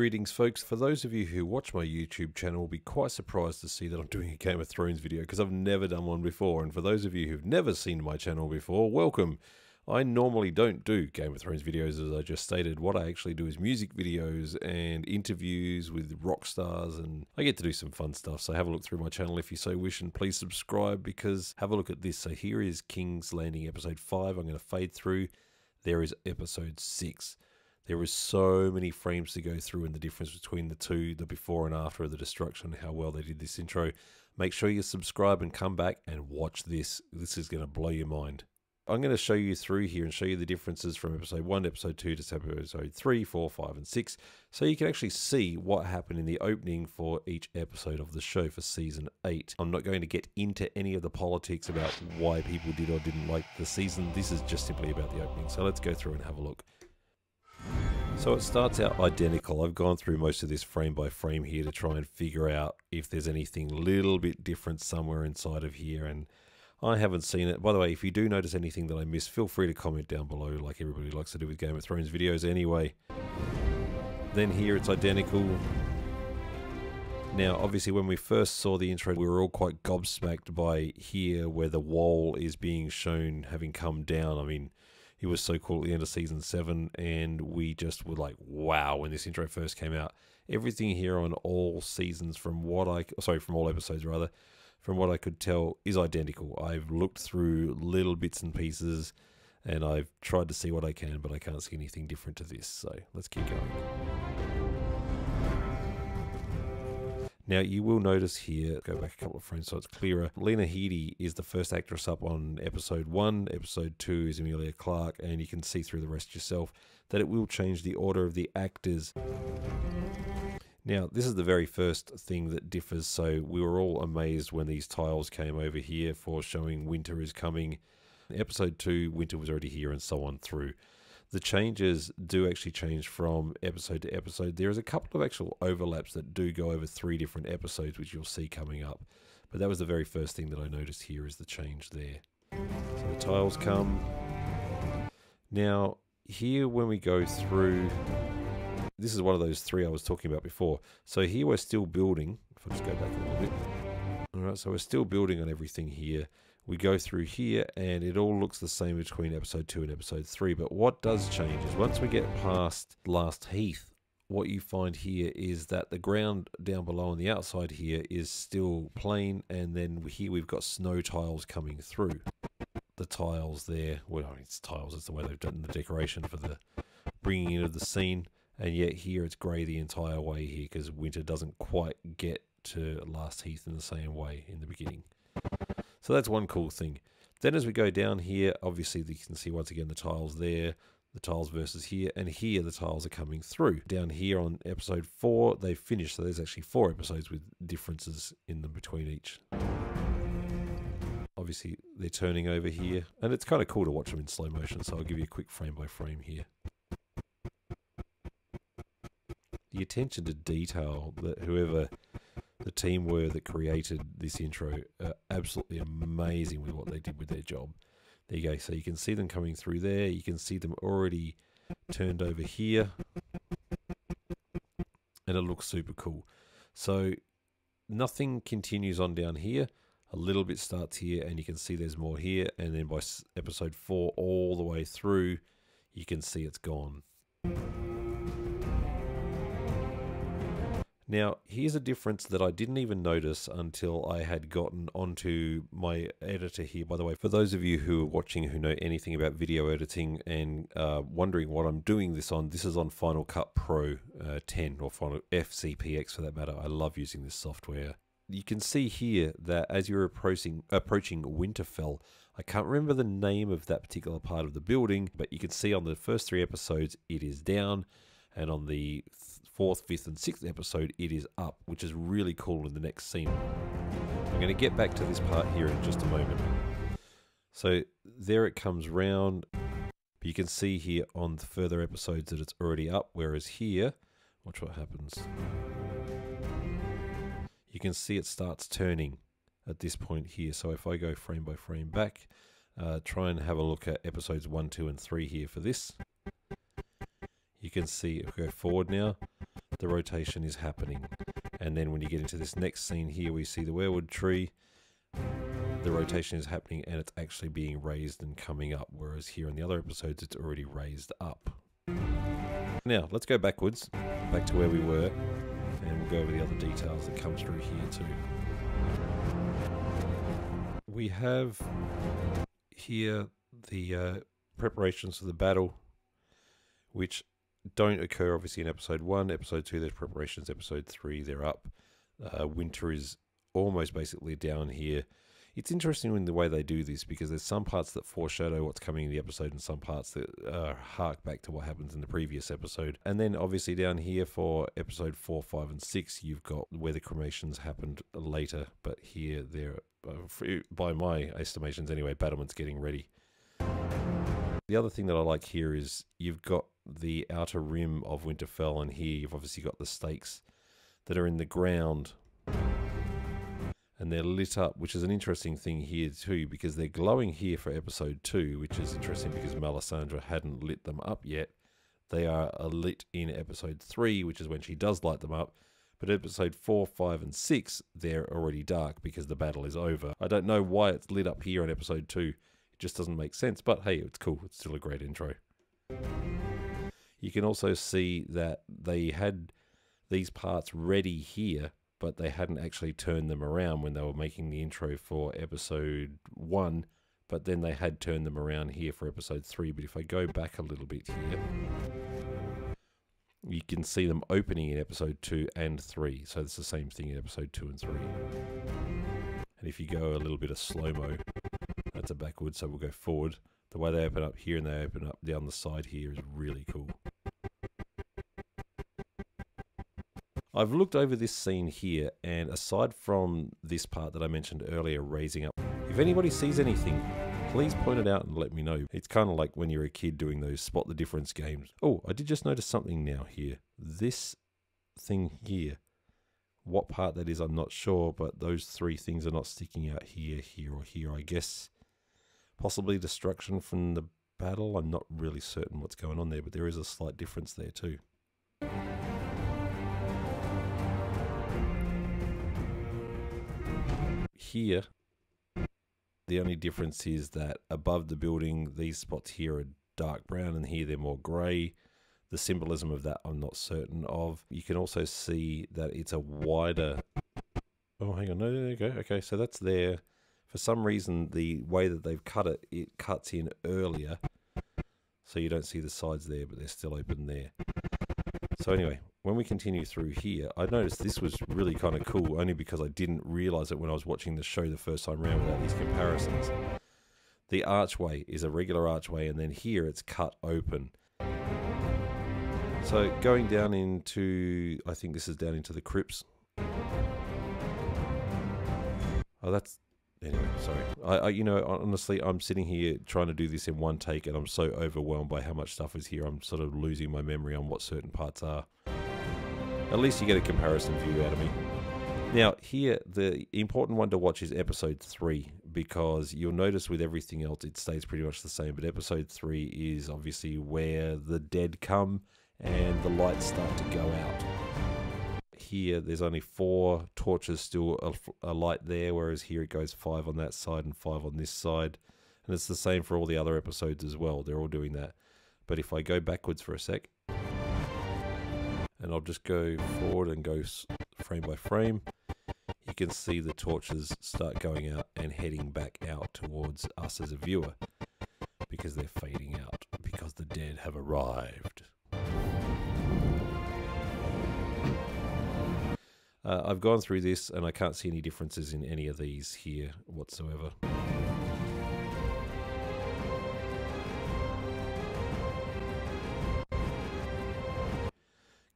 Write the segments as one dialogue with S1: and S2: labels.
S1: Greetings folks, for those of you who watch my YouTube channel will be quite surprised to see that I'm doing a Game of Thrones video because I've never done one before, and for those of you who've never seen my channel before, welcome. I normally don't do Game of Thrones videos as I just stated. What I actually do is music videos and interviews with rock stars, and I get to do some fun stuff, so have a look through my channel if you so wish, and please subscribe because have a look at this. So here is King's Landing episode 5. I'm going to fade through. There is episode 6. There is so many frames to go through and the difference between the two, the before and after of the destruction, how well they did this intro. Make sure you subscribe and come back and watch this. This is going to blow your mind. I'm going to show you through here and show you the differences from episode 1 to episode 2 to episode 3, 4, 5, and 6. So you can actually see what happened in the opening for each episode of the show for season 8. I'm not going to get into any of the politics about why people did or didn't like the season. This is just simply about the opening. So let's go through and have a look. So it starts out identical. I've gone through most of this frame by frame here to try and figure out if there's anything a little bit different somewhere inside of here, and I haven't seen it. By the way, if you do notice anything that I missed, feel free to comment down below like everybody likes to do with Game of Thrones videos anyway. Then here it's identical. Now obviously when we first saw the intro we were all quite gobsmacked by here where the wall is being shown having come down. I mean, it was so cool at the end of season 7, and we just were like, wow, when this intro first came out. Everything here on all seasons from all episodes rather, from what I could tell is identical. I've looked through little bits and pieces and I've tried to see what I can, but I can't see anything different to this. So let's keep going. Now you will notice here, go back a couple of frames so it's clearer, Lena Headey is the first actress up on episode 1, episode 2 is Emilia Clarke, and you can see through the rest yourself that it will change the order of the actors. Now this is the very first thing that differs, so we were all amazed when these tiles came over here for showing winter is coming. In episode 2, winter was already here and so on through. The changes do actually change from episode to episode. There is a couple of actual overlaps that do go over 3 different episodes, which you'll see coming up. But that was the very first thing that I noticed here is the change there. So the tiles come. Now, here when we go through, this is one of those 3 I was talking about before. So here we're still building. If I just go back a little bit. All right, so we're still building on everything here. We go through here and it all looks the same between episode 2 and episode 3, but what does change is once we get past Last Heath, what you find here is that the ground down below on the outside here is still plain, and then here we've got snow tiles coming through. The tiles there, well, I mean, it's tiles, it's the way they've done the decoration for the bringing in of the scene, and yet here it's grey the entire way here because winter doesn't quite get to Last Heath in the same way in the beginning. So that's one cool thing. Then as we go down here, obviously you can see once again the tiles there, the tiles versus here, and here the tiles are coming through. Down here on episode 4, they've finished, so there's actually 4 episodes with differences in them between each. Obviously they're turning over here, and it's kind of cool to watch them in slow motion, so I'll give you a quick frame by frame here. The attention to detail that whoever the team were that created this intro are absolutely amazing with what they did with their job. There you go. So you can see them coming through there. You can see them already turned over here. And it looks super cool. So nothing continues on down here. A little bit starts here and you can see there's more here. And then by episode 4 all the way through, you can see it's gone. Now, here's a difference that I didn't even notice until I had gotten onto my editor here. By the way, for those of you who are watching who know anything about video editing and wondering what I'm doing this on, this is on Final Cut Pro 10 or Final FCPX for that matter. I love using this software. You can see here that as you're approaching Winterfell, I can't remember the name of that particular part of the building, but you can see on the first 3 episodes it is down, and on the 4th, 5th, and 6th episode, it is up, which is really cool in the next scene. I'm going to get back to this part here in just a moment. So there it comes round. But you can see here on the further episodes that it's already up, whereas here, watch what happens. You can see it starts turning at this point here. So if I go frame by frame back, try and have a look at episodes 1, 2, and 3 here for this. You can see if we go forward now, the rotation is happening. And then when you get into this next scene here, we see the weirwood tree. The rotation is happening and it's actually being raised and coming up, whereas here in the other episodes it's already raised up. Now let's go backwards, back to where we were, and we'll go over the other details that come through here too. We have here the preparations for the battle, which don't occur obviously in episode 1. Episode 2 there's preparations, episode 3 they're up. Winter is almost basically down here. It's interesting in the way they do this, because there's some parts that foreshadow what's coming in the episode and some parts that hark back to what happens in the previous episode. And then obviously down here for episode 4, 5 and 6 you've got where the cremations happened later, but here they're, by my estimations anyway, battlements getting ready. The other thing that I like here is you've got the outer rim of Winterfell, and here you've obviously got the stakes that are in the ground. And they're lit up, which is an interesting thing here too, because they're glowing here for episode 2, which is interesting because Melisandre hadn't lit them up yet. They are lit in episode 3, which is when she does light them up. But episode 4, 5 and 6, they're already dark because the battle is over. I don't know why it's lit up here in episode 2. It just doesn't make sense, but hey, it's cool. It's still a great intro. You can also see that they had these parts ready here, but they hadn't actually turned them around when they were making the intro for episode 1, but then they had turned them around here for episode 3. But if I go back a little bit here, you can see them opening in episode 2 and 3. So it's the same thing in episode 2 and 3. And if you go a little bit of slow-mo, that's a backwards, so we'll go forward. The way they open up here and they open up down the side here is really cool. I've looked over this scene here, and aside from this part that I mentioned earlier, raising up, if anybody sees anything, please point it out and let me know. It's kind of like when you're a kid doing those spot the difference games. Oh, I did just notice something now here. This thing here, what part that is I'm not sure, but those 3 things are not sticking out here, here or here. I guess possibly destruction from the battle. I'm not really certain what's going on there, but there is a slight difference there too. Here, the only difference is that above the building, these spots here are dark brown and here they're more grey. The symbolism of that I'm not certain of. You can also see that it's a wider... Oh, hang on, no, there you go. Okay, so that's there. For some reason, the way that they've cut it, it cuts in earlier. So you don't see the sides there, but they're still open there. So anyway, when we continue through here, I noticed this was really kind of cool, only because I didn't realise it when I was watching the show the first time around without these comparisons. The archway is a regular archway, and then here it's cut open. So going down into, I think this is down into the crypts. Oh, that's... Anyway, sorry. You know, honestly, I'm sitting here trying to do this in one take, and I'm so overwhelmed by how much stuff is here. I'm sort of losing my memory on what certain parts are. At least you get a comparison view out of me. Now, here, the important one to watch is episode 3, because you'll notice with everything else, it stays pretty much the same. But episode 3 is obviously where the dead come and the lights start to go out. Here there's only 4 torches still alight there, whereas here it goes 5 on that side and 5 on this side, and it's the same for all the other episodes as well. They're all doing that. But if I go backwards for a sec, and I'll just go forward and go frame by frame, you can see the torches start going out and heading back out towards us as a viewer, because they're fading out, because the dead have arrived. I've gone through this and I can't see any differences in any of these here whatsoever.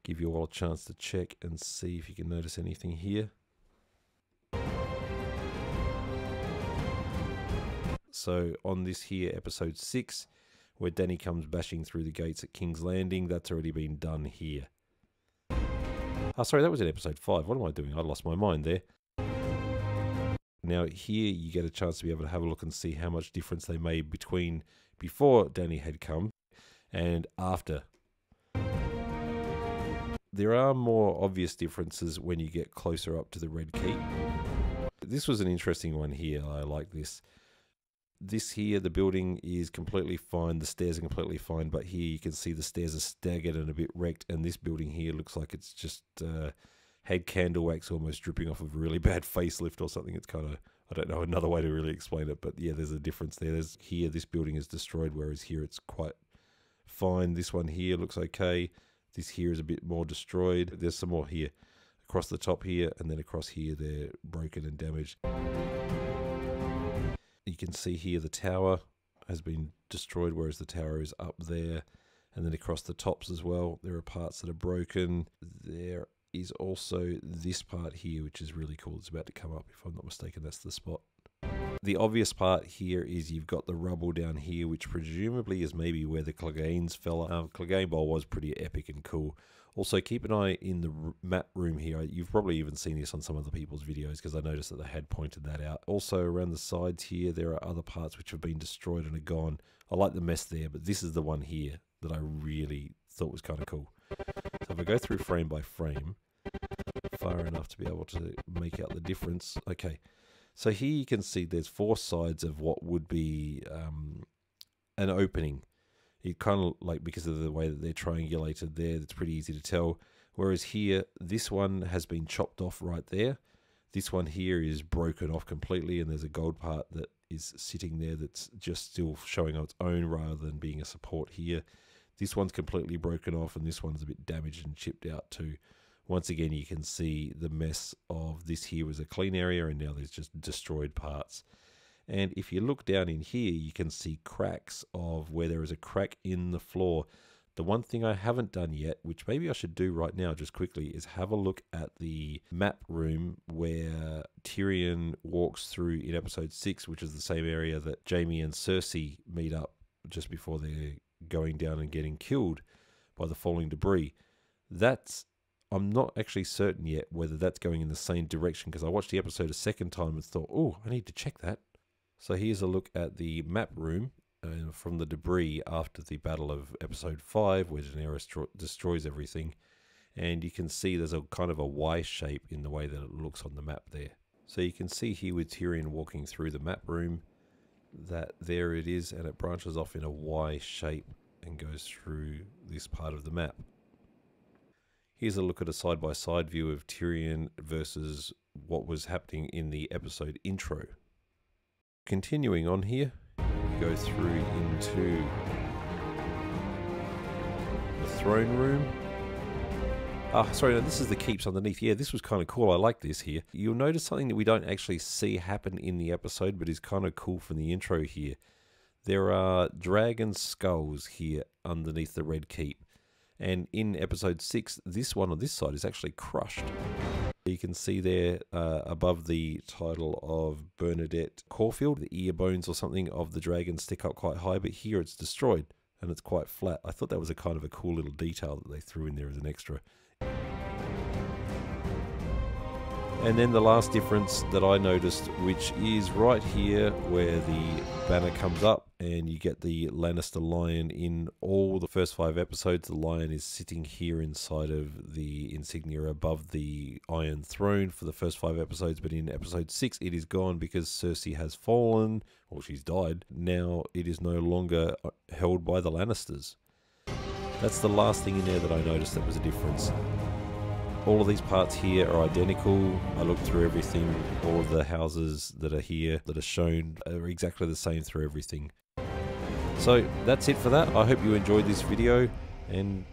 S1: Give you all a chance to check and see if you can notice anything here. So on this here, episode 6, where Dany comes bashing through the gates at King's Landing, that's already been done here. Oh, sorry, that was in episode 5. What am I doing? I lost my mind there. Now, here you get a chance to be able to have a look and see how much difference they made between before Dany had come and after. There are more obvious differences when you get closer up to the Red Keep. This was an interesting one here. I like this. This here, the building is completely fine. The stairs are completely fine, but here you can see the stairs are staggered and a bit wrecked. And this building here looks like it's just had candle wax almost dripping off of a really bad facelift or something. It's kind of, I don't know another way to really explain it, but yeah, there's a difference there. There's here, this building is destroyed, whereas here it's quite fine. This one here looks okay. This here is a bit more destroyed. There's some more here across the top here, and then across here they're broken and damaged. You can see here the tower has been destroyed, whereas the tower is up there. And then across the tops as well, there are parts that are broken. There is also this part here, which is really cool. It's about to come up, if I'm not mistaken. That's the spot. The obvious part here is you've got the rubble down here, which presumably is maybe where the Cleganes fell. Clegane Bowl was pretty epic and cool. Also, keep an eye in the map room here. You've probably even seen this on some other people's videos because I noticed that they had pointed that out. Also, around the sides here, there are other parts which have been destroyed and are gone. I like the mess there, but this is the one here that I really thought was kind of cool. So if I go through frame by frame, far enough to be able to make out the difference. Okay, so here you can see there's 4 sides of what would be an opening. It kind of like, because of the way that they're triangulated there, it's pretty easy to tell. Whereas here, this one has been chopped off right there. This one here is broken off completely, and there's a gold part that is sitting there that's just still showing on its own rather than being a support here. This one's completely broken off, and this one's a bit damaged and chipped out too. Once again, you can see the mess of this here was a clean area, and now there's just destroyed parts. And if you look down in here, you can see cracks of where there is a crack in the floor. The one thing I haven't done yet, which maybe I should do right now just quickly, is have a look at the map room where Tyrion walks through in episode 6, which is the same area that Jaime and Cersei meet up just before they're going down and getting killed by the falling debris. I'm not actually certain yet whether that's going in the same direction, because I watched the episode a second time and thought, oh, I need to check that. So here's a look at the map room from the debris after the battle of episode 5, where Daenerys destroys everything. And you can see there's a kind of a Y shape in the way that it looks on the map there. So you can see here with Tyrion walking through the map room that there it is, and it branches off in a Y shape and goes through this part of the map. Here's a look at a side-by-side view of Tyrion versus what was happening in the episode intro. Continuing on here, you go through into the throne room. Sorry, no, this is the keeps underneath. Yeah, this was kind of cool. I like this here. You'll notice something that we don't actually see happen in the episode, but is kind of cool from the intro here. There are dragon skulls here underneath the Red Keep. And in episode 6, this one on this side is actually crushed. You can see there above the title of Bernadette Caulfield, the ear bones or something of the dragon stick up quite high, but here it's destroyed and it's quite flat. I thought that was a kind of a cool little detail that they threw in there as an extra. And then the last difference that I noticed, which is right here where the banner comes up and you get the Lannister lion. In all the first 5 episodes, the lion is sitting here inside of the insignia above the Iron Throne for the first 5 episodes, but in episode 6 it is gone because Cersei has fallen, or she's died. Now it is no longer held by the Lannisters. That's the last thing in there that I noticed that was a difference. All of these parts here are identical. I looked through everything. All of the houses that are here that are shown are exactly the same through everything. So that's it for that. I hope you enjoyed this video and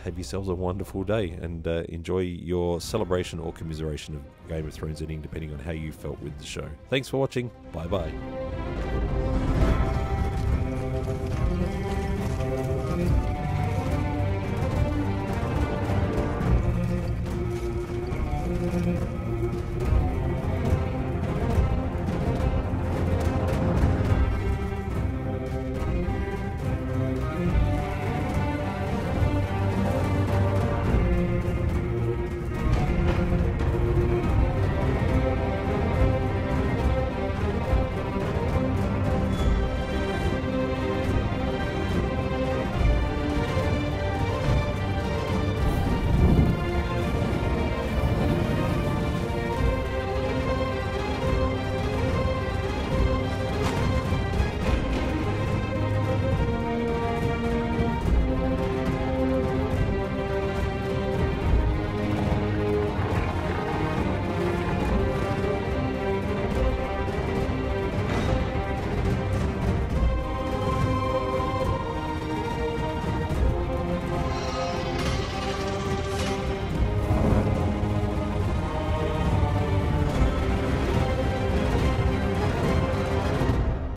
S1: have yourselves a wonderful day, and enjoy your celebration or commiseration of Game of Thrones ending, depending on how you felt with the show. Thanks for watching. Bye bye.